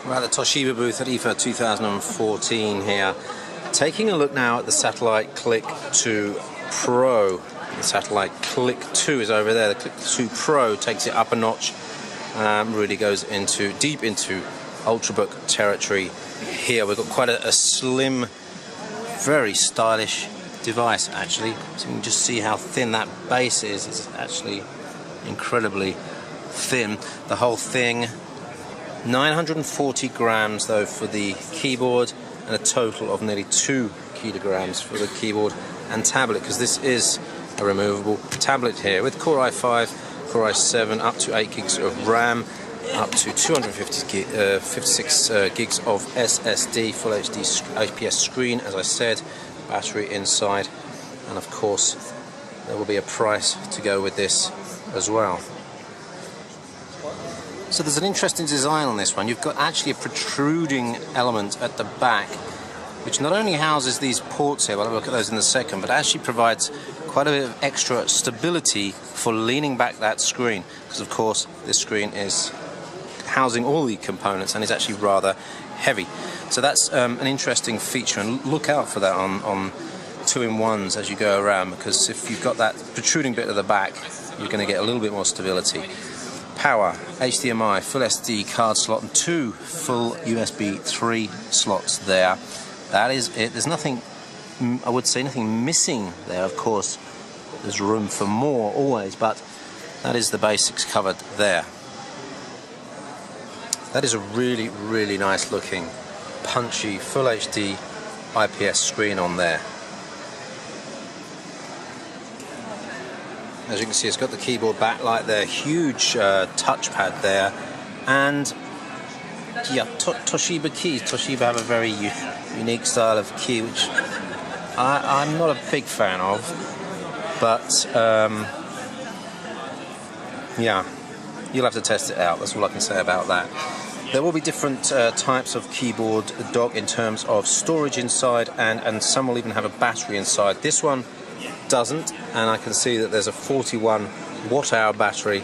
We're at the Toshiba booth at IFA 2014 here, taking a look now at the Satellite Click 2 Pro. The Satellite Click 2 is over there. The Click 2 Pro takes it up a notch, really goes deep into Ultrabook territory here. We've got quite a slim, very stylish device actually. So you can just see how thin that base is. It's actually incredibly thin. The whole thing, 940 grams though for the keyboard, and a total of nearly 2 kilograms for the keyboard and tablet, because this is a removable tablet here with Core i5, Core i7, up to 8 gigs of RAM, up to 256 gigs of SSD, Full HD IPS screen, as I said, battery inside, and of course there will be a price to go with this as well. So there's an interesting design on this one. You've got actually a protruding element at the back, which not only houses these ports here, we'll have a look at those in a second, but actually provides quite a bit of extra stability for leaning back that screen, because of course this screen is housing all the components and is actually rather heavy. So that's an interesting feature, and look out for that on 2-in-1s as you go around, because if you've got that protruding bit at the back, you're going to get a little bit more stability. Power, HDMI, full SD card slot, and 2 full USB 3 slots there. That is it. There's nothing, I would say, nothing missing there. Of course, there's room for more always, but that is the basics covered there. That is a really, really nice looking, punchy, full HD IPS screen on there. As you can see, it's got the keyboard backlight there, huge touchpad there, and yeah, Toshiba keys. Toshiba have a very unique style of key, which I'm not a big fan of, but yeah, you'll have to test it out. That's all I can say about that. There will be different types of keyboard dock in terms of storage inside, and some will even have a battery inside. This one doesn't, and I can see that there's a 41 watt-hour battery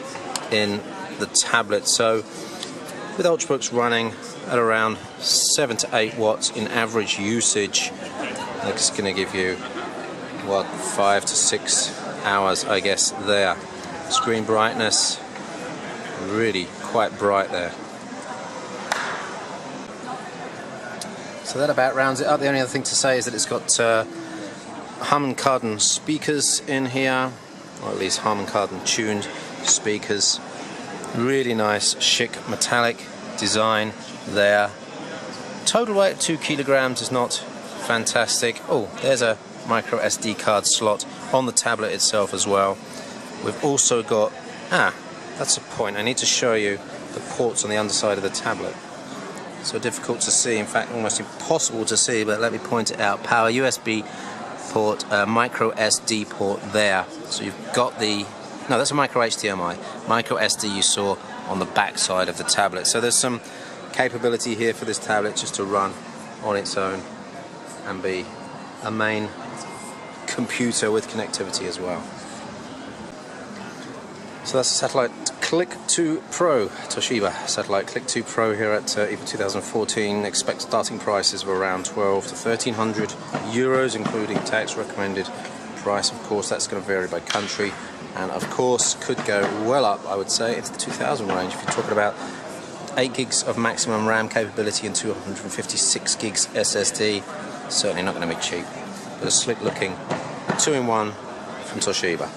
in the tablet. So with Ultrabooks running at around 7 to 8 watts in average usage, that's going to give you what, 5 to 6 hours, I guess, there. Screen brightness, really quite bright there. So that about rounds it up. The only other thing to say is that it's got Harman Kardon speakers in here, or at least Harman Kardon tuned speakers. Really nice, chic, metallic design there. Total weight 2 kilograms is not fantastic. Oh, there's a micro SD card slot on the tablet itself as well. We've also got, that's a point. I need to show you the ports on the underside of the tablet. So difficult to see, in fact almost impossible to see, but let me point it out. Power USB port, micro SD port there. So you've got the, no, that's a micro HDMI. Micro SD you saw on the back side of the tablet. So there's some capability here for this tablet just to run on its own and be a main computer with connectivity as well. So that's the Satellite Click 2 Pro, Toshiba Satellite Click 2 Pro here at IFA 2014. Expect starting prices of around 12 to 1300 euros, including tax. Recommended price, of course, that's going to vary by country, and of course could go well up, I would say, into the 2000 range if you're talking about 8 gigs of maximum RAM capability and 256 gigs SSD. Certainly not going to be cheap, but a slick looking 2-in-1 from Toshiba.